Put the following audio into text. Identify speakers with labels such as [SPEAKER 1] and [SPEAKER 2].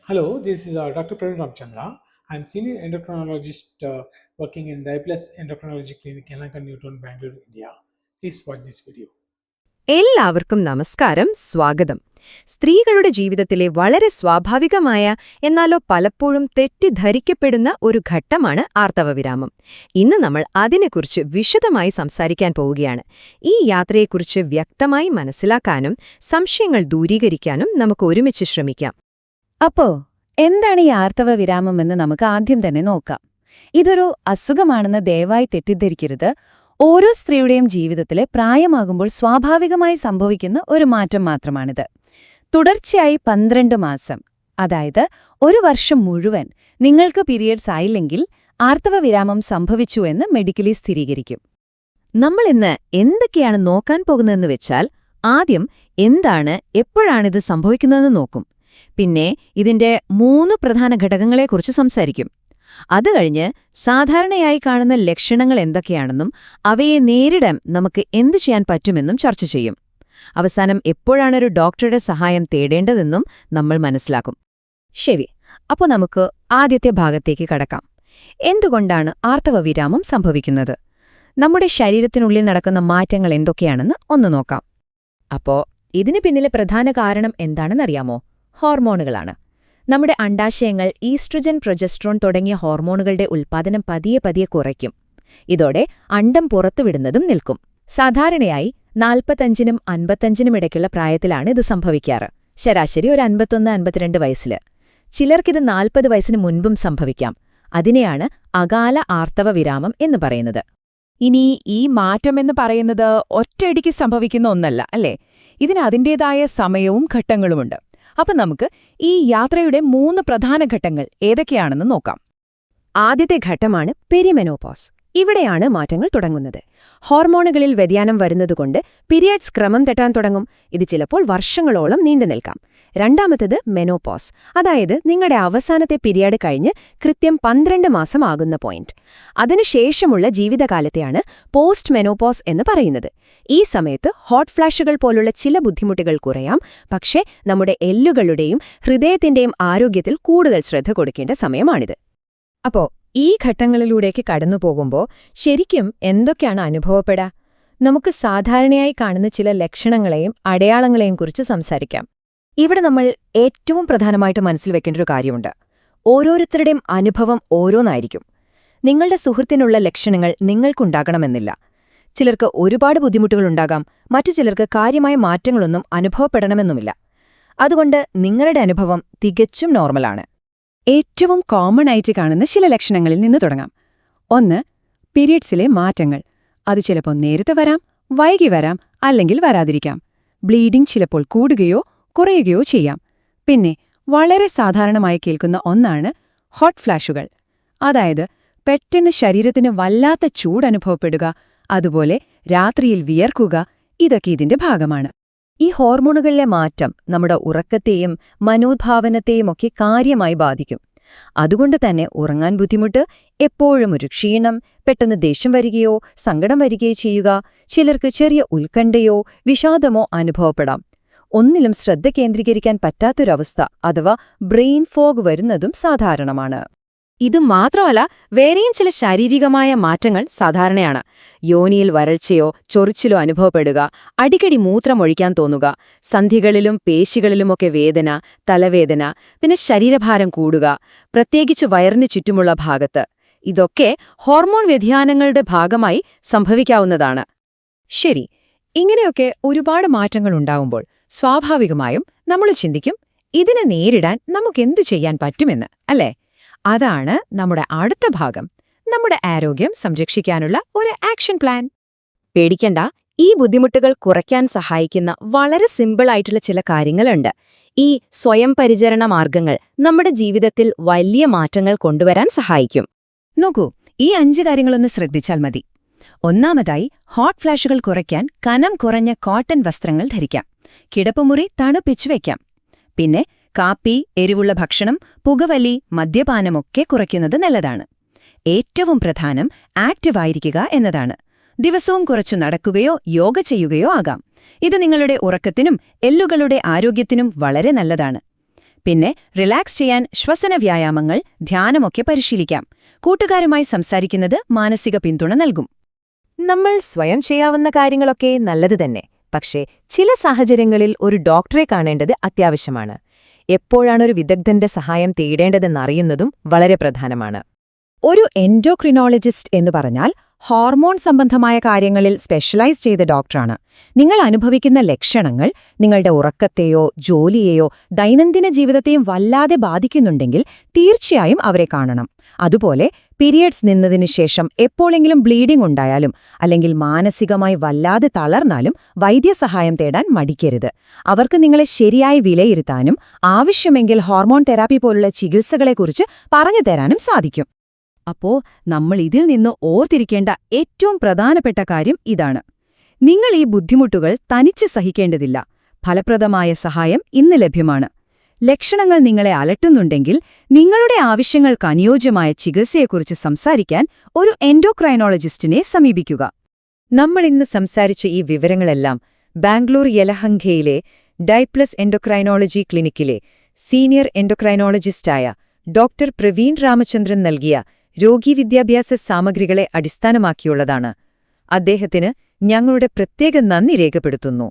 [SPEAKER 1] Hello, this is Dr. Praveen Ramchandra. I'm senior endocrinologist working in Diabetes Endocrinology Clinic, Yelahanka, Newton, Bangalore, India. Please watch this video.
[SPEAKER 2] എല്ലാവർക്കും നമസ്കാരം, സ്വാഗതം. സ്ത്രീകളുടെ ജീവിതത്തിലെ വളരെ സ്വാഭാവികമായ എന്നാലോ പലപ്പോഴും തെറ്റിദ്ധരിക്കപ്പെടുന്ന ഒരു ഘട്ടമാണ് ആർത്തവവിരാമം. ഇന്ന് നമ്മൾ അതിനെക്കുറിച്ച് വിശദമായി സംസാരിക്കാൻ പോവുകയാണ്. ഈ യാത്രയെക്കുറിച്ച് വ്യക്തമായി മനസ്സിലാക്കാനും സംശയങ്ങൾ ദൂരീകരിക്കാനും നമുക്ക് ഒരുമിച്ച് ശ്രമിക്കാം.
[SPEAKER 3] അപ്പോ എന്താണ് ഈ ആർത്തവവിരാമം എന്ന് നമുക്ക് ആദ്യം തന്നെ നോക്കാം. ഇതൊരു അസുഖമാണെന്ന് ദയവായി തെറ്റിദ്ധരിക്കരുത്. ഓരോ സ്ത്രീയുടെയും ജീവിതത്തിലെ പ്രായമാകുമ്പോൾ സ്വാഭാവികമായി സംഭവിക്കുന്ന ഒരു മാറ്റം മാത്രമാണിത്. തുടർച്ചയായി 12 മാസം, അതായത് ഒരു വർഷം മുഴുവൻ നിങ്ങൾക്ക് പീരിയഡ്സ് ആയില്ലെങ്കിൽ ആർത്തവവിരാമം സംഭവിച്ചു എന്ന് മെഡിക്കലി സ്ഥിരീകരിക്കും.
[SPEAKER 2] നമ്മൾ ഇന്ന് എന്തൊക്കെയാണ് നോക്കാൻ പോകുന്നതെന്ന് വെച്ചാൽ, ആദ്യം എന്താണ്, എപ്പോഴാണിത് സംഭവിക്കുന്നതെന്ന് നോക്കും. പിന്നെ ഇതിന്റെ 3 പ്രധാന ഘടകങ്ങളെക്കുറിച്ച് സംസാരിക്കും. അത് കഴിഞ്ഞ് സാധാരണയായി കാണുന്ന ലക്ഷണങ്ങൾ എന്തൊക്കെയാണെന്നും അവയെ നേരിടാൻ നമുക്ക് എന്തു ചെയ്യാൻ പറ്റുമെന്നും ചർച്ച ചെയ്യും. അവസാനം എപ്പോഴാണൊരു ഡോക്ടറുടെ സഹായം തേടേണ്ടതെന്നും നമ്മൾ മനസ്സിലാക്കും. ശരി, അപ്പോൾ നമുക്ക് ആദ്യത്തെ ഭാഗത്തേക്ക് കടക്കാം. എന്തുകൊണ്ടാണ് ആർത്തവവിരാമം സംഭവിക്കുന്നത്? നമ്മുടെ ശരീരത്തിനുള്ളിൽ നടക്കുന്ന മാറ്റങ്ങൾ എന്തൊക്കെയാണെന്ന് ഒന്ന് നോക്കാം. അപ്പോൾ ഇതിന് പിന്നിലെ പ്രധാന കാരണം എന്താണെന്നറിയാമോ? ഹോർമോണുകളാണ്. നമ്മുടെ അണ്ഡാശയങ്ങൾ ഈസ്ട്രജൻ, പ്രൊജസ്ട്രോൺ തുടങ്ങിയ ഹോർമോണുകളുടെ ഉൽപ്പാദനം പതിയെ പതിയെ കുറയ്ക്കും. ഇതോടെ അണ്ഡം പുറത്തുവിടുന്നതും നിൽക്കും. സാധാരണയായി 45നും 55നും ഇടയ്ക്കുള്ള പ്രായത്തിലാണ് ഇത് സംഭവിക്കാറ്. ശരാശരി ഒരു 51-52 വയസ്സിൽ. ചിലർക്കിത് 40 വയസ്സിന് മുൻപും സംഭവിക്കാം. അതിനെയാണ് അകാല ആർത്തവവിരാമം എന്ന് പറയുന്നത്.
[SPEAKER 3] ഇനി ഈ മാറ്റമെന്ന് പറയുന്നത് ഒറ്റയടിക്ക് സംഭവിക്കുന്ന ഒന്നല്ല, അല്ലേ? ഇതിന് അതിൻ്റേതായ സമയവും ഘട്ടങ്ങളുമുണ്ട്. അപ്പം നമുക്ക് ഈ യാത്രയുടെ 3 പ്രധാന ഘട്ടങ്ങൾ ഏതൊക്കെയാണെന്ന് നോക്കാം.
[SPEAKER 2] ആദ്യത്തെ ഘട്ടമാണ് പെരിമെനോപോസ്. ഇവിടെയാണ് മാറ്റങ്ങൾ തുടങ്ങുന്നത്. ഹോർമോണുകളിൽ വ്യതിയാനം വരുന്നതുകൊണ്ട് പീരിയഡ്സ് ക്രമം തെറ്റാൻ തുടങ്ങും. ഇത് ചിലപ്പോൾ വർഷങ്ങളോളം നീണ്ടുനിൽക്കാം. രണ്ടാമത്തേത് മെനോപോസ്, അതായത് നിങ്ങളുടെ അവസാനത്തെ പീരിയഡ് കഴിഞ്ഞ് കൃത്യം 12 മാസം ആകുന്ന പോയിന്റ്. അതിനുശേഷമുള്ള ജീവിതകാലത്തെയാണ് പോസ്റ്റ് മെനോപോസ് എന്ന് പറയുന്നത്. ഈ സമയത്ത് ഹോട്ട് ഫ്ലാഷുകൾ പോലുള്ള ചില ബുദ്ധിമുട്ടുകൾ കുറയാം, പക്ഷേ നമ്മുടെ എല്ലുകളുടെയും ഹൃദയത്തിന്റെയും ആരോഗ്യത്തിൽ കൂടുതൽ ശ്രദ്ധ കൊടുക്കേണ്ട സമയമാണിത്. അപ്പോ ഈ ഘട്ടങ്ങളിലൂടെയൊക്കെ കടന്നുപോകുമ്പോൾ ശരിക്കും എന്തൊക്കെയാണ് അനുഭവപ്പെടുക? നമുക്ക് സാധാരണയായി കാണുന്ന ചില ലക്ഷണങ്ങളെയും അടയാളങ്ങളെയും കുറിച്ച് സംസാരിക്കാം. ഇവിടെ നമ്മൾ ഏറ്റവും പ്രധാനമായിട്ട് മനസ്സിൽ വെക്കേണ്ട ഒരു കാര്യമുണ്ട്. ഓരോരുത്തരുടെയും അനുഭവം ഓരോന്നായിരിക്കും. നിങ്ങളുടെ സുഹൃത്തിനുള്ള ലക്ഷണങ്ങൾ നിങ്ങൾക്കുണ്ടാകണമെന്നില്ല. ചിലർക്ക് ഒരുപാട് ബുദ്ധിമുട്ടുകളുണ്ടാകാം, മറ്റു ചിലർക്ക് കാര്യമായ മാറ്റങ്ങളൊന്നും അനുഭവപ്പെടണമെന്നുമില്ല. അതുകൊണ്ട് നിങ്ങളുടെ അനുഭവം തികച്ചും നോർമലാണ്.
[SPEAKER 3] ഏറ്റവും കോമൺ ആയിട്ട് കാണുന്ന ചില ലക്ഷണങ്ങളിൽ നിന്ന് തുടങ്ങാം. 1. പീരിയഡ്സിലെ മാറ്റങ്ങൾ. അത് ചിലപ്പോൾ നേരത്തെ വരാം, വൈകി വരാം, അല്ലെങ്കിൽ വരാതിരിക്കാം. ബ്ലീഡിംഗ് ചിലപ്പോൾ കൂടുകയോ കുറയുകയോ ചെയ്യാം. പിന്നെ വളരെ സാധാരണമായി കേൾക്കുന്ന ഒന്നാണ് ഹോട്ട് ഫ്ലാഷുകൾ. അതായത് പെട്ടെന്ന് ശരീരത്തിന് വല്ലാത്ത ചൂടനുഭവപ്പെടുക, അതുപോലെ രാത്രിയിൽ വിയർക്കുക. ഇതൊക്കെ ഇതിന്റെ ഭാഗമാണ്.
[SPEAKER 2] ഈ ഹോർമോണുകളിലെ മാറ്റം നമ്മുടെ ഉറക്കത്തെയും മനോഭാവനത്തെയും ഒക്കെ കാര്യമായി ബാധിക്കും. അതുകൊണ്ട് തന്നെ ഉറങ്ങാൻ ബുദ്ധിമുട്ട്, എപ്പോഴും ഒരു ക്ഷീണം, പെട്ടെന്ന് ദേഷ്യം വരികയോ സങ്കടം വരികയോ ചെയ്യുക, ചിലർക്ക് ചെറിയ ഉത്കണ്ഠയോ വിഷാദമോ അനുഭവപ്പെടാം. ഒന്നിലും ശ്രദ്ധ കേന്ദ്രീകരിക്കാൻ പറ്റാത്തൊരവസ്ഥ അഥവാ ബ്രെയിൻ ഫോഗ് വരുന്നതും സാധാരണമാണ്. ഇതുമാത്രമല്ല, വേറെയും ചില ശാരീരികമായ മാറ്റങ്ങൾ സാധാരണയാണ്. യോനിയിൽ വരൾച്ചയോ ചൊറിച്ചിലോ അനുഭവപ്പെടുക, അടിക്കടി മൂത്രമൊഴിക്കാൻ തോന്നുക, സന്ധികളിലും പേശികളിലുമൊക്കെ വേദന, തലവേദന, പിന്നെ ശരീരഭാരം കൂടുക, പ്രത്യേകിച്ച് വയറിന് ചുറ്റുമുള്ള ഭാഗത്ത്. ഇതൊക്കെ ഹോർമോൺ വ്യതിയാനങ്ങളുടെ ഭാഗമായി സംഭവിക്കാവുന്നതാണ്. ശരി, ഇങ്ങനെയൊക്കെ ഒരുപാട് മാറ്റങ്ങളുണ്ടാവുമ്പോൾ സ്വാഭാവികമായും നമ്മൾ ചിന്തിക്കും, ഇതിനെ നേരിടാൻ നമുക്കെന്തു ചെയ്യാൻ പറ്റുമെന്ന്, അല്ലേ? അതാണ് നമ്മുടെ അടുത്ത ഭാഗം, നമ്മുടെ ആരോഗ്യം സംരക്ഷിക്കാനുള്ള ഒരു ആക്ഷൻ പ്ലാൻ. പേടിക്കണ്ട, ഈ ബുദ്ധിമുട്ടുകൾ കുറയ്ക്കാൻ സഹായിക്കുന്ന വളരെ സിമ്പിളായിട്ടുള്ള ചില കാര്യങ്ങളുണ്ട്. ഈ സ്വയം പരിചരണ മാർഗങ്ങൾ നമ്മുടെ ജീവിതത്തിൽ വലിയ മാറ്റങ്ങൾ കൊണ്ടുവരാൻ സഹായിക്കും.
[SPEAKER 3] നോക്കൂ, ഈ 5 കാര്യങ്ങളൊന്ന് ശ്രദ്ധിച്ചാൽ മതി. ഒന്നാമതായി, ഹോട്ട് ഫ്ലാഷുകൾ കുറയ്ക്കാൻ കനം കുറഞ്ഞ കോട്ടൺ വസ്ത്രങ്ങൾ ധരിക്കാം. കിടപ്പുമുറി തണുപ്പിച്ചു വയ്ക്കാം. പിന്നെ കാപ്പി, എരിവുള്ള ഭക്ഷണം, പുകവലി, മദ്യപാനമൊക്കെ കുറയ്ക്കുന്നത് നല്ലതാണ്. ഏറ്റവും പ്രധാനം ആക്റ്റീവായിരിക്കുക എന്നതാണ്. ദിവസവും കുറച്ചു നടക്കുകയോ യോഗ ചെയ്യുകയോ ആകാം. ഇത് നിങ്ങളുടെ ഉറക്കത്തിനും എല്ലുകളുടെ ആരോഗ്യത്തിനും വളരെ നല്ലതാണ്.
[SPEAKER 2] പിന്നെ റിലാക്സ് ചെയ്യാൻ ശ്വസന വ്യായാമങ്ങൾ, ധ്യാനമൊക്കെ പരിശീലിക്കാം. കൂട്ടുകാരുമായി സംസാരിക്കുന്നത് മാനസിക പിന്തുണ നൽകും. നമ്മൾ സ്വയം ചെയ്യാവുന്ന കാര്യങ്ങളൊക്കെ നല്ലത് തന്നെ. പക്ഷേ ചില സാഹചര്യങ്ങളിൽ ഒരു ഡോക്ടറെ കാണേണ്ടത് അത്യാവശ്യമാണ്. എപ്പോഴാണൊരു വിദഗ്ധന്റെ സഹായം തേടേണ്ടതെന്നറിയുന്നതും വളരെ പ്രധാനമാണ്. ഒരു എൻഡോക്രിനോളജിസ്റ്റ് എന്ന് പറഞ്ഞാൽ ഹോർമോൺ സംബന്ധമായ കാര്യങ്ങളിൽ സ്പെഷ്യലൈസ് ചെയ്ത ഡോക്ടറാണ്. നിങ്ങൾ അനുഭവിക്കുന്ന ലക്ഷണങ്ങൾ നിങ്ങളുടെ ഉറക്കത്തെയോ ജോലിയെയോ ദൈനംദിന ജീവിതത്തെയും വല്ലാതെ ബാധിക്കുന്നുണ്ടെങ്കിൽ തീർച്ചയായും അവരെ കാണണം. അതുപോലെ പീരിയഡ്സ് നിന്നതിനു ശേഷം എപ്പോഴെങ്കിലും ബ്ലീഡിംഗ് ഉണ്ടായാലും അല്ലെങ്കിൽ മാനസികമായി വല്ലാതെ തളർന്നാലും വൈദ്യസഹായം തേടാൻ മടിക്കരുത്. അവർക്ക് നിങ്ങളെ ശരിയായി വിലയിരുത്താനും ആവശ്യമെങ്കിൽ ഹോർമോൺ തെറാപ്പി പോലുള്ള ചികിത്സകളെക്കുറിച്ച് പറഞ്ഞു തരാനും സാധിക്കും. അപ്പോ നമ്മൾ ഇതിൽ നിന്ന് ഓർത്തിരിക്കേണ്ട ഏറ്റവും പ്രധാനപ്പെട്ട കാര്യം ഇതാണ്: നിങ്ങൾ ഈ ബുദ്ധിമുട്ടുകൾ തനിച്ച് സഹിക്കേണ്ടതില്ല. ഫലപ്രദമായ സഹായം ഇന്ന് ലഭ്യമാണ്. ലക്ഷണങ്ങൾ നിങ്ങളെ അലട്ടുന്നുണ്ടെങ്കിൽ നിങ്ങളുടെ ആവശ്യങ്ങൾക്ക് അനുയോജ്യമായ ചികിത്സയെക്കുറിച്ച് സംസാരിക്കാൻ ഒരു എൻഡോക്രൈനോളജിസ്റ്റിനെ സമീപിക്കുക. നമ്മൾ ഇന്ന് സംസാരിച്ച ഈ വിവരങ്ങളെല്ലാം ബാംഗ്ലൂർ യലഹങ്കയിലെ ഡൈപ്ലസ് എൻഡോക്രൈനോളജി ക്ലിനിക്കിലെ സീനിയർ എൻഡോക്രൈനോളജിസ്റ്റായ ഡോക്ടർ പ്രവീൺ രാമചന്ദ്രൻ നൽകിയ രോഗീവിദ്യാഭ്യാസ സാമഗ്രികളെ അടിസ്ഥാനമാക്കിയുള്ളതാണ്. അദ്ദേഹത്തിന് ഞങ്ങളുടെ പ്രത്യേക നന്ദി രേഖപ്പെടുത്തുന്നു.